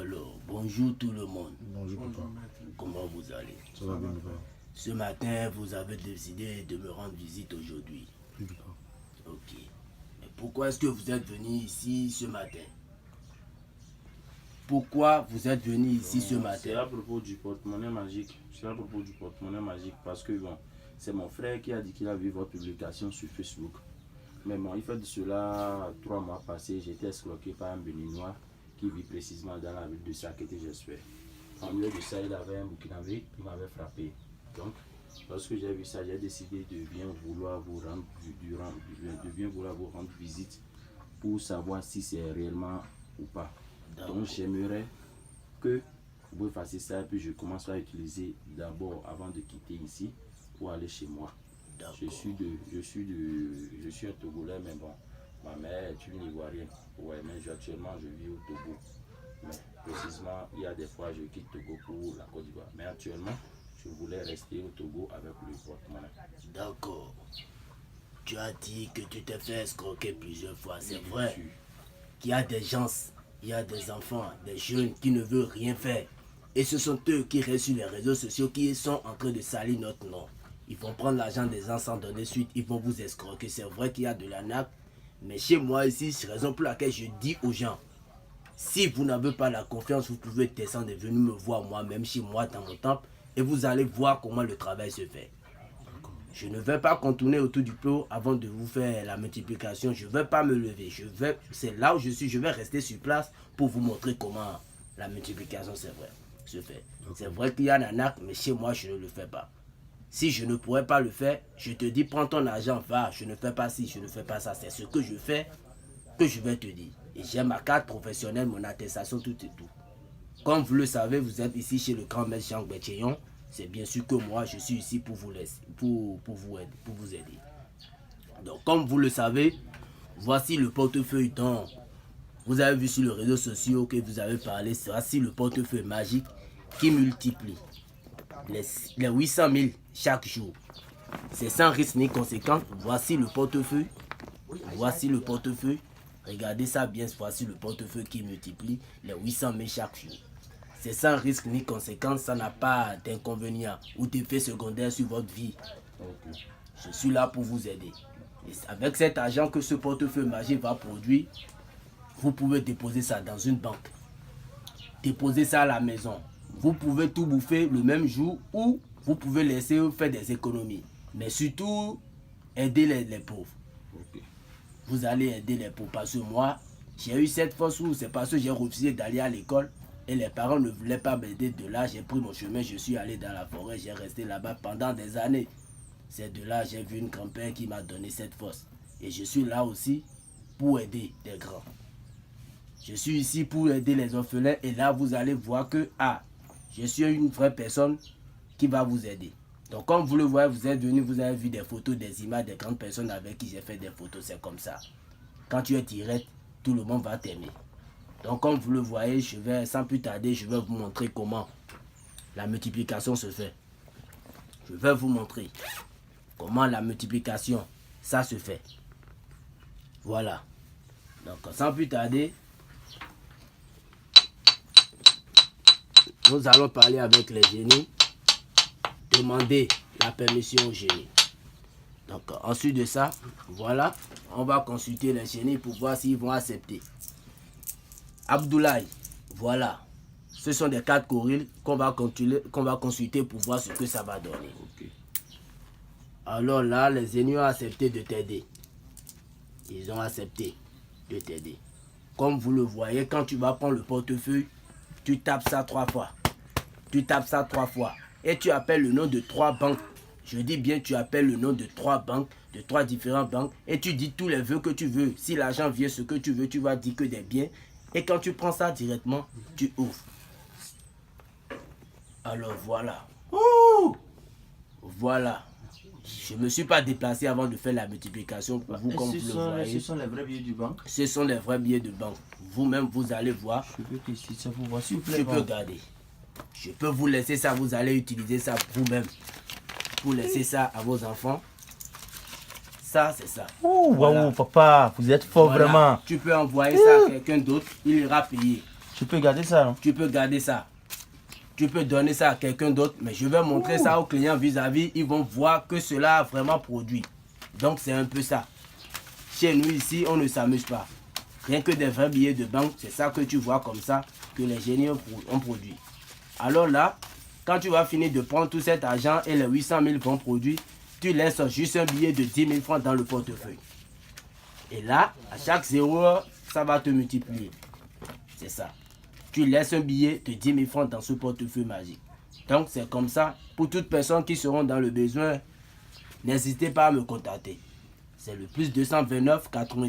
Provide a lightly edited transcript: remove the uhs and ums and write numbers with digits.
Alors, bonjour tout le monde. Bonjour papa. Comment vous allez? Ça va bien papa. Ce matin, vous avez décidé de me rendre visite aujourd'hui. Oui papa. Ok. Mais pourquoi est-ce que vous êtes venu ici ce matin? Pourquoi vous êtes venu ici ce matin? C'est à propos du porte-monnaie magique. C'est à propos du porte-monnaie magique parce que bon, c'est mon frère qui a dit qu'il a vu votre publication sur Facebook. Mais bon, il fait de cela 3 mois passés, j'ai été escroqué par un Béninois qui vit précisément dans la ville de Sakété, j'espère. En lieu de ça, il avait un Burkinabé qui m'avait frappé. Donc, lorsque j'ai vu ça, j'ai décidé de bien vouloir vous rendre visite pour savoir si c'est réellement ou pas. Donc, j'aimerais que vous fassiez ça et puis je commence à utiliser d'abord avant de quitter ici pour aller chez moi. Je suis un Togolais, mais bon, ma mère est une Ivoirienne. Ouais, mais actuellement je vis au Togo. Mais précisément, il y a des fois je quitte Togo pour la Côte d'Ivoire. Mais actuellement, je voulais rester au Togo avec le porte-monnaie. D'accord. Tu as dit que tu t'es fait escroquer plusieurs fois. C'est vrai qu'il y a des gens, il y a des enfants, des jeunes qui ne veulent rien faire. Et ce sont eux qui restent sur les réseaux sociaux qui sont en train de salir notre nom. Ils vont prendre l'argent des gens sans donner suite, ils vont vous escroquer. C'est vrai qu'il y a de l'arnaque, mais chez moi ici, c'est la raison pour laquelle je dis aux gens, si vous n'avez pas la confiance, vous pouvez descendre et venir me voir moi-même chez moi dans mon temple et vous allez voir comment le travail se fait. Je ne vais pas contourner autour du pot avant de vous faire la multiplication. Je ne vais pas me lever. C'est là où je suis. Je vais rester sur place pour vous montrer comment la multiplication se fait. C'est vrai qu'il y a un arnaque, mais chez moi, je ne le fais pas. Si je ne pourrais pas le faire, je te dis, prends ton argent, va, je ne fais pas ci, je ne fais pas ça. C'est ce que je fais que je vais te dire. Et j'ai ma carte professionnelle, mon attestation, tout et tout. Comme vous le savez, vous êtes ici chez le grand maître Jean Béthéon. C'est bien sûr que moi, je suis ici pour vous laisser, pour vous aider. Donc, comme vous le savez, voici le portefeuille dont vous avez vu sur les réseaux sociaux que vous avez parlé. Voici le portefeuille magique qui multiplie les 800 000 chaque jour. C'est sans risque ni conséquence. Voici le portefeuille. Voici le portefeuille. Regardez ça bien. Voici le portefeuille qui multiplie les 800 000 chaque jour. C'est sans risque ni conséquence. Ça n'a pas d'inconvénient ou d'effet secondaire sur votre vie. Je suis là pour vous aider. Et avec cet argent que ce portefeuille magique va produire, vous pouvez déposer ça dans une banque. Déposer ça à la maison. Vous pouvez tout bouffer le même jour ou vous pouvez laisser faire des économies. Mais surtout, aider les pauvres. Vous allez aider les pauvres. Parce que moi, j'ai eu cette force où c'est parce que j'ai refusé d'aller à l'école et les parents ne voulaient pas m'aider. De là, j'ai pris mon chemin, je suis allé dans la forêt, j'ai resté là-bas pendant des années. C'est de là j'ai vu une grand-père qui m'a donné cette force. Et je suis là aussi pour aider des grands. Je suis ici pour aider les orphelins et là, vous allez voir que, je suis une vraie personne qui va vous aider. Donc, comme vous le voyez, vous êtes venu, vous avez vu des photos, des images des grandes personnes avec qui j'ai fait des photos. C'est comme ça. Quand tu es direct, tout le monde va t'aimer. Donc, comme vous le voyez, sans plus tarder, je vais vous montrer comment la multiplication se fait. Je vais vous montrer comment la multiplication, ça se fait. Voilà. Donc, sans plus tarder, nous allons parler avec les génies, demander la permission aux génies. Donc, ensuite de ça, voilà, on va consulter les génies pour voir s'ils vont accepter. Abdoulaye, voilà, ce sont des 4 gorilles qu'on va consulter pour voir ce que ça va donner. Alors là, les génies ont accepté de t'aider. Ils ont accepté de t'aider. Comme vous le voyez, quand tu vas prendre le portefeuille, tu tapes ça 3 fois. Tu tapes ça 3 fois. Et tu appelles le nom de 3 banques. Je dis bien, tu appelles le nom de 3 banques, de 3 différentes banques. Et tu dis tous les vœux que tu veux. Si l'argent vient, ce que tu veux, tu vas dire que des biens. Et quand tu prends ça directement, tu ouvres. Alors voilà. Voilà. Je ne me suis pas déplacé avant de faire la multiplication pour vous, comme vous le voyez. Ce sont les vrais billets du banque. Ce sont les vrais billets de banque. Vous-même, vous allez voir. Je peux tester ça pour voir, s'il vous plaît. Je peux garder. Je peux vous laisser ça, vous allez utiliser ça vous-même. Pour laisser ça à vos enfants. Ça, c'est ça. Ouh, voilà. Wow, papa, vous êtes fort, voilà. Vraiment. Tu peux envoyer ça à quelqu'un d'autre, il ira payer. Tu peux garder ça, non? Tu peux garder ça. Tu peux donner ça à quelqu'un d'autre, mais je vais montrer ça aux clients vis-à-vis. Ils vont voir que cela a vraiment produit. Donc c'est un peu ça. Chez nous ici, on ne s'amuse pas. Rien que des vrais billets de banque, c'est ça que tu vois comme ça, que les génies ont produit. Alors là, quand tu vas finir de prendre tout cet argent et les 800 000 vont produire, tu laisses juste un billet de 10 000 francs dans le portefeuille. Et là, à chaque 0 heure, ça va te multiplier. C'est ça. Tu laisses un billet de 10 000 francs dans ce portefeuille magique. Donc c'est comme ça. Pour toutes personnes qui seront dans le besoin, n'hésitez pas à me contacter. C'est le +229 80.